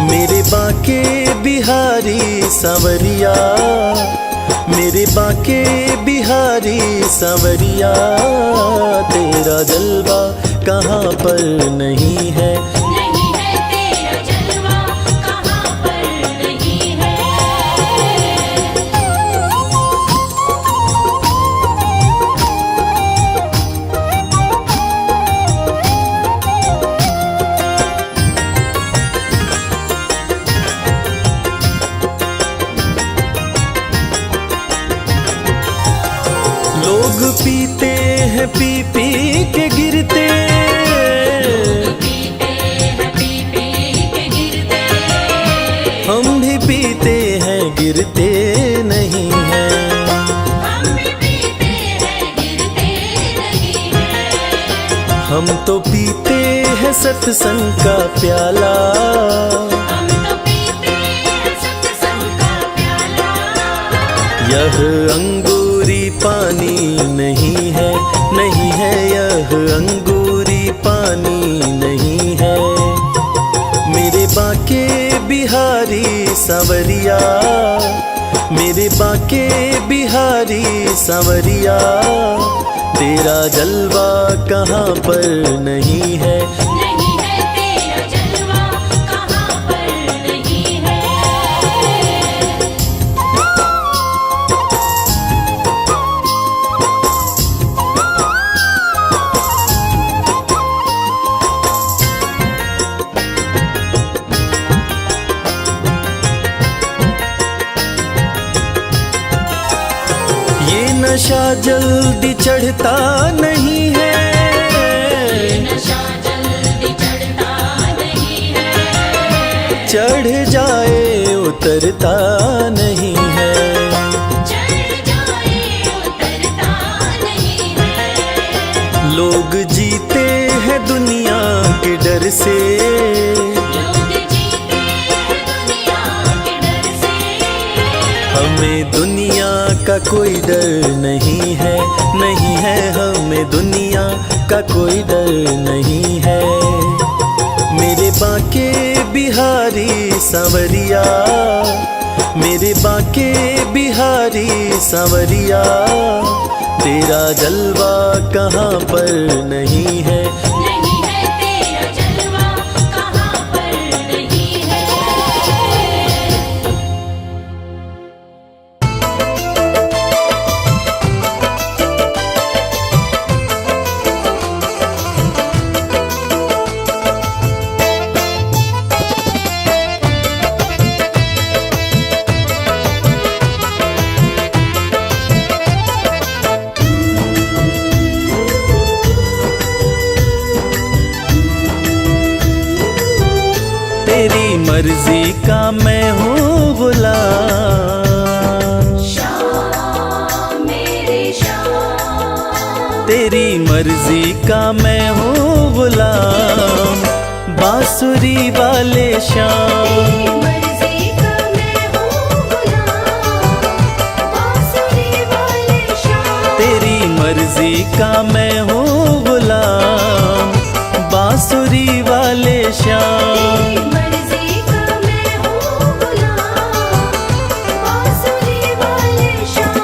मेरे बाके बिहारी सांवरिया, मेरे बाके बिहारी सांवरिया, तेरा जलवा कहाँ पर नहीं है।
नहीं है तेरा जलवा कहाँ पर नहीं है।
लोग पीते हैं पी पी के गिरते,
पीते हैं पी पी के गिरते,
हम भी पीते हैं गिरते नहीं हैं।
हम भी पीते हैं गिरते नहीं है।
हम तो पीते हैं सत्संग का प्याला,
हम तो पीते हैं सत्संग का प्याला।
यह अंगूरी पानी नहीं है, नहीं है यह अंगूरी पानी नहीं है। मेरे बाके बिहारी सांवरिया, मेरे बाके बिहारी सांवरिया, तेरा जलवा कहाँ पर नहीं है।
नहीं है तेरा जलवा कहाँ पर नहीं है।
ये नशा जल्दी चढ़ता नहीं है,
नशा जल्दी चढ़ता नहीं है।
चढ़ जाए उतरता नहीं है।
चढ़ जाए उतरता नहीं है।
लोग जीते हैं दुनिया के डर से,
लोग जीते हैं दुनिया के डर से।
हमें दुनिया का कोई डर नहीं है, नहीं है हमें दुनिया का कोई डर नहीं है। मेरे बाके बिहारी सांवरिया, मेरे बाके बिहारी सांवरिया, तेरा जलवा कहाँ पर नहीं है।
नहीं है तेरा जलवा कहाँ पर नहीं है।
तेरी मर्जी का मैं हूँ गुलाम,
श्याम मेरे श्याम।
तेरी मर्जी का मैं हूँ गुलाम, बांसुरी वाले श्याम।
मर्जी का मैं हूँ गुलाम, बांसुरी वाले श्याम।
तेरी मर्जी का मैं हूँ गुलाम, बांसुरी वाले श्याम।
मर्जी का मैं हूँ गुलाम, बांसुरी वाले श्याम।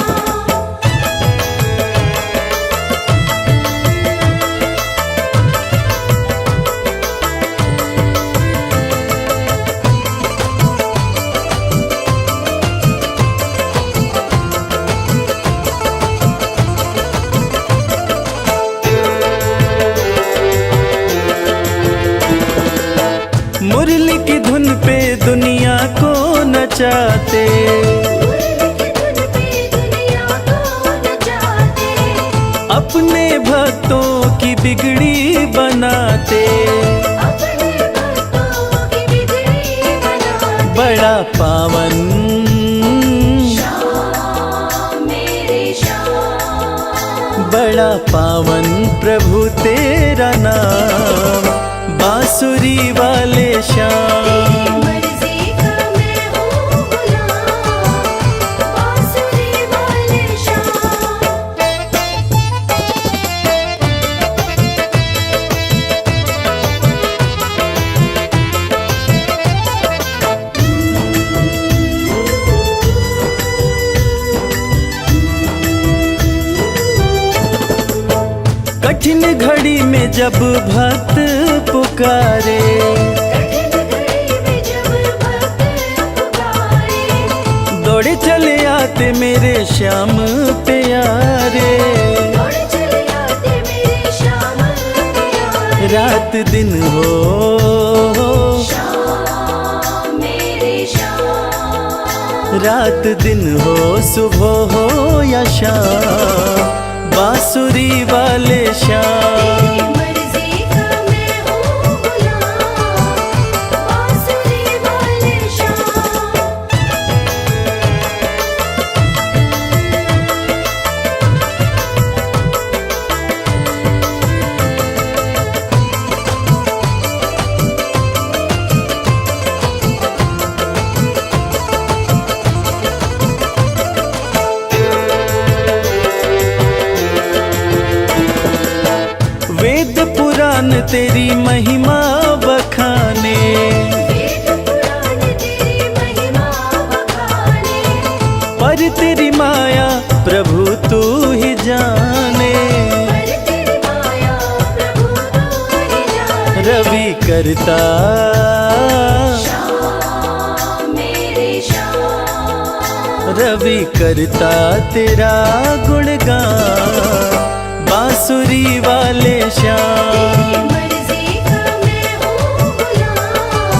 नचाते,
मुरली की धुन पे दुनिया को नचाते,
अपने भक्तों की बिगड़ी बनाते,
अपने भक्तों की बिगड़ी बनाते।
बड़ा पावन
श्याम मेरे श्याम,
बड़ा पावन प्रभु तेरा नाम, बांसुरी वाले
तेरी
श्याम।
मर्जी का मैं हूँ गुलाम, बांसुरी वाले श्याम।
कठिन घड़ी में जब भक्त पुकारे,
कठिन घड़ी में जब भक्त पुकारे,
दौड़े चले आते मेरे श्याम प्यारे,
दौड़ चले आते मेरे श्याम प्यारे।
रात दिन हो
श्याम मेरे श्याम,
रात दिन हो, सुबह हो या शाम, बांसुरी वाले
तेरी
श्याम।
मर्जी का मैं हूँ गुलाम, बांसुरी वाले श्याम।
वेद पुराण तेरी महिमा बखाने,
वेद पुराण तेरी महिमा बखाने,
पर तेरी माया प्रभु तू ही जाने,
पर तेरी माया प्रभु तू ही जाने।
रवि करता
श्याम मेरे श्याम,
रवि करता तेरा गुणगान, बांसुरी वाले
तेरी
श्याम।
मर्जी का मैं हूँ गुलाम,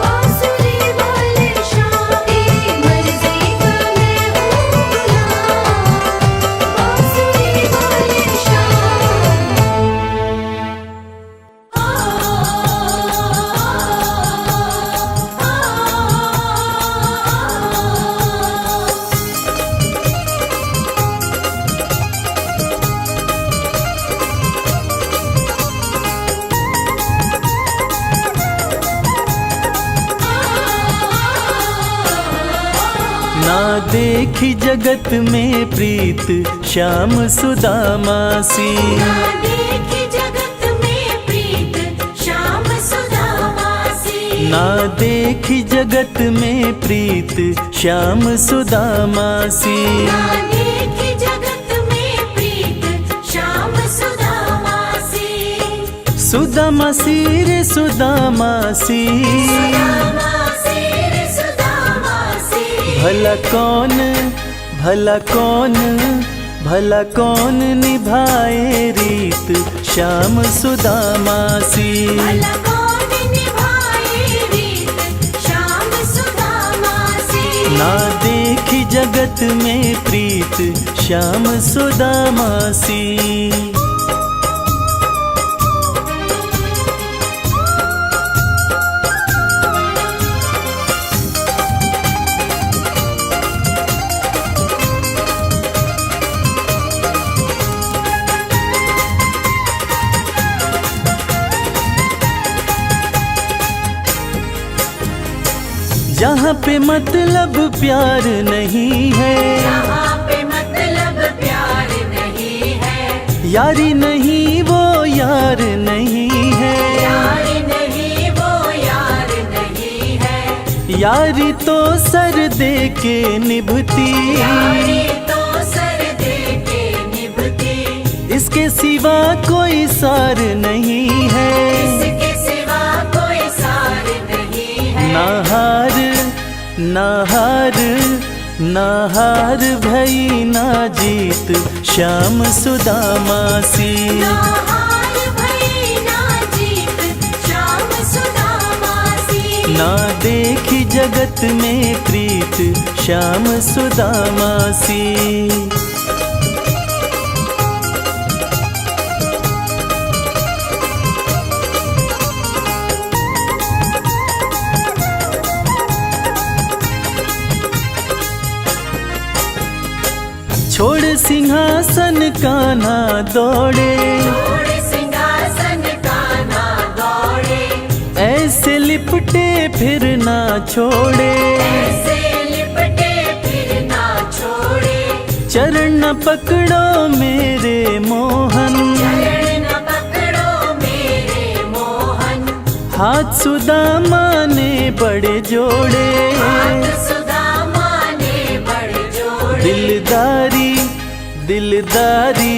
बांसुरी वाले श्याम। तेरी मर्जी का मैं हूँ गुलाम, बांसुरी वाले श्याम।
ना देखी जगत में प्रीत श्याम सुदामा सी,
ना देखी जगत में प्रीत श्याम सुदामासी,
ना देखी जगत में प्रीत श्याम सुदामा सी,
ना देखी जगत में प्रीत श्याम सुदामासी।
सुदामा सी रे सुदामा सी,
सुदामासी रे सुदामासी,
भला कौन भला कौन भला कौन निभाए रीत श्याम सुदामा सी।
भला कौन निभाए रीत श्याम सुदामासी।
ना देखी जगत में प्रीत श्याम सुदामा सी। जहाँ पे मतलब प्यार नहीं है,
जहाँ पे मतलब प्यार नहीं है,
यारी नहीं वो यार नहीं है,
यार नहीं वो यार नहीं है,
यारी तो सर दे के निभती,
यारी तो सर दे के निभती,
इसके सिवा कोई सार नहीं है।
इसके सिवा कोई सार नहीं है।
ना हार ना हार ना हार भई ना जीत श्याम सुदामा सी।
ना हार भई ना जीत श्याम सुदामासी।
ना देखी जगत में प्रीत श्याम सुदामा सी। छोड़ सिंहासन कान्हा दौड़े,
छोड़ सिंहासन कान्हा दौड़े,
ऐसे लिपटे फिर ना छोड़े,
ऐसे लिपटे फिर ना छोड़े,
चरण न पकड़ो मेरे मोहन,
चरण न पकड़ो मेरे मोहन,
हाथ सुदामा ने बड़े जोड़े,
हाथ सुदामा ने बड़े जोड़े,
दिलदारी दिलदारी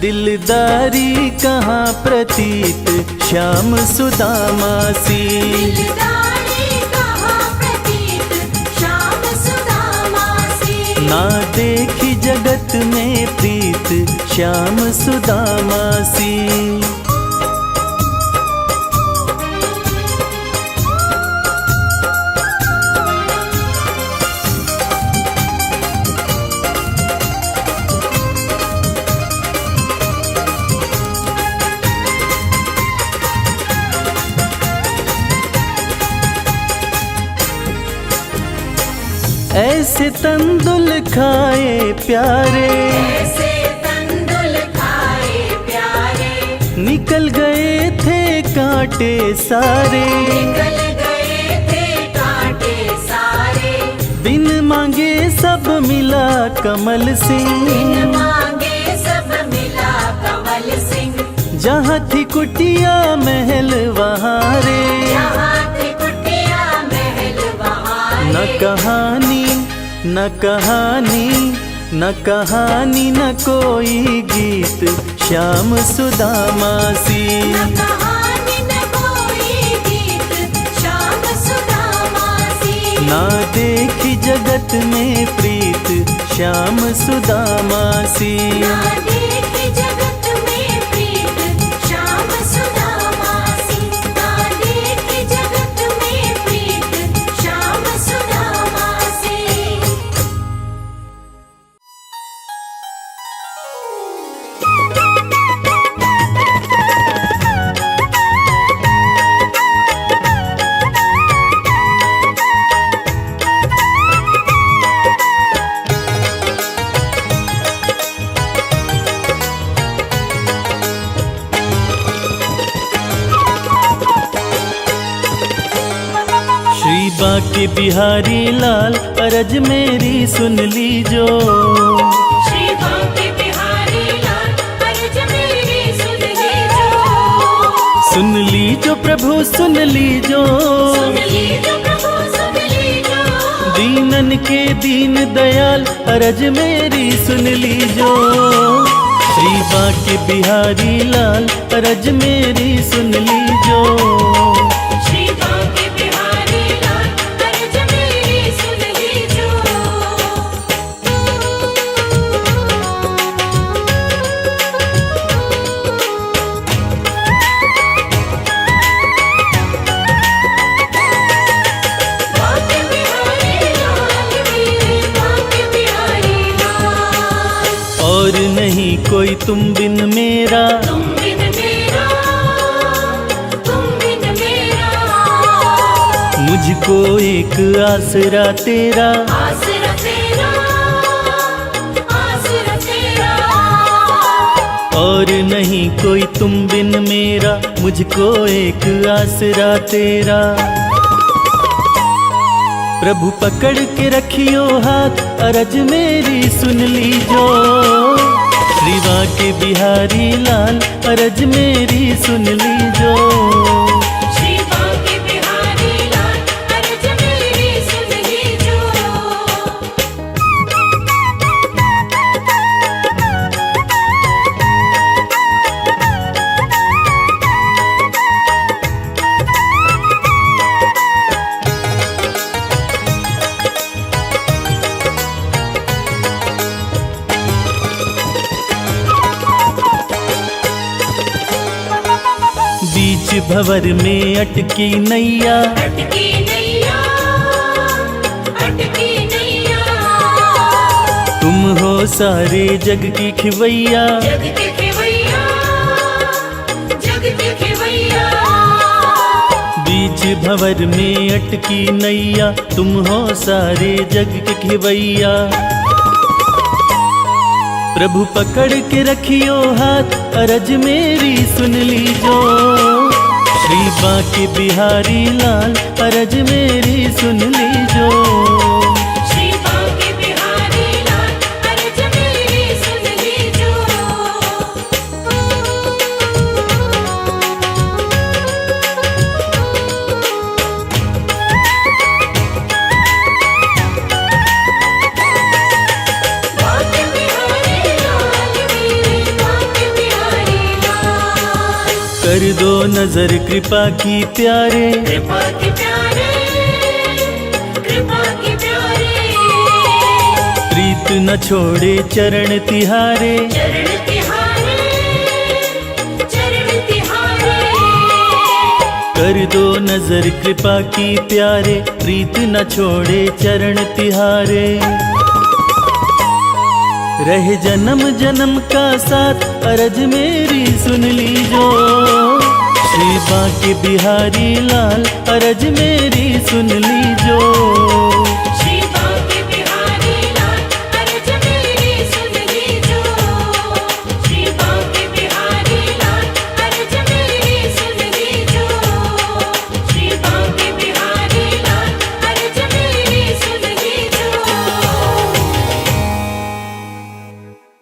दिलदारी कहाँ प्रतीत श्याम सुदामा सी।
दिलदारी कहाँ प्रतीत श्याम सुदामा सी।
ना देखी जगत में प्रीत श्याम सुदामा सी। ऐसे तंदुल खाए प्यारे,
ऐसे तंदुल खाए प्यारे,
निकल गए थे कांटे सारे,
निकल गए थे कांटे सारे,
बिन मांगे सब मिला कमल सिंह,
बिन मांगे सब मिला कमल सिंह,
जहाँ थी कुटिया महल वहाँ रे,
यहाँ थी कुटिया महल वहाँ
न
रे।
कहानी न कहानी न कहानी न कोई गीत श्याम सुदामा सी।
न कहानी न कोई गीत श्याम सुदामा सी।
ना देखी जगत में प्रीत श्याम सुदामा सी।
ना देखी जगत में प्रीत श्याम सुदामा सी। ना देखी जगत में प्रीत श्याम सुदामा सी।
श्री बाके बिहारी लाल अरज मेरी सुन लीजो,
श्री बांके बिहारी लाल अर्ज मेरी सुन लीजो।
सुन लीजो प्रभु सुन लीजो,
सुन लीजो प्रभु सुन लीजो।
दीनन के दीन दयाल अरज मेरी सुन लीजो। श्री बाके बिहारी लाल अरज मेरी सुन लीजो।
श्री बांके बिहारी लाल अर्ज मेरी सुन लीजो। बांके बिहारी लाल मेरे बांके बिहारी लाल।
और नहीं कोई तुम बिन मेरा,
तुम बिन मेरा, तुम बिन मेरा।
मुझको एक आसरा तेरा,
आसरा तेरा, आसरा तेरा।
और नहीं कोई तुम बिन मेरा, मुझको एक आसरा तेरा। प्रभु पकड़ के रखियो हाथ अरज मेरी सुन लीजो। श्री बाके बिहारी लाल अरज मेरी सुन लीजो।
श्री बांके बिहारी लाल अर्ज मेरी सुन लीजो।
बीच भंवर में अटकी नैया,
अटकी नैया, अटकी नैया।
तुम हो सारे जग की खिवैया,
जग के खिवैया, जग के खिवैया।
बीच भंवर में अटकी नैया, तुम हो सारे जग के खिवैया। प्रभु पकड़ के रखियो हाथ, अरज मेरी सुन लीजो। श्री बांके बिहारी लाल, अरज मेरी सुन लीजो।
श्री बांके बिहारी लाल, अर्ज मेरी सुन लीजो। बांके बिहारी लाल मेरे, बांके बिहारी लाल।
कर दो नजर कृपा की प्यारे,
कृपा के प्यारे, कृपा के प्यारे।
प्रीत न छोड़े चरण तिहारे।
चरण तिहारे, चरण तिहारे।
कर दो नजर कृपा की प्यारे, प्रीत न छोड़े चरण तिहारे। रहे जन्म जन्म का साथ, अरज मेरी सुन लीजो। श्री बांके बिहारी लाल, अरज मेरी सुन लीजो।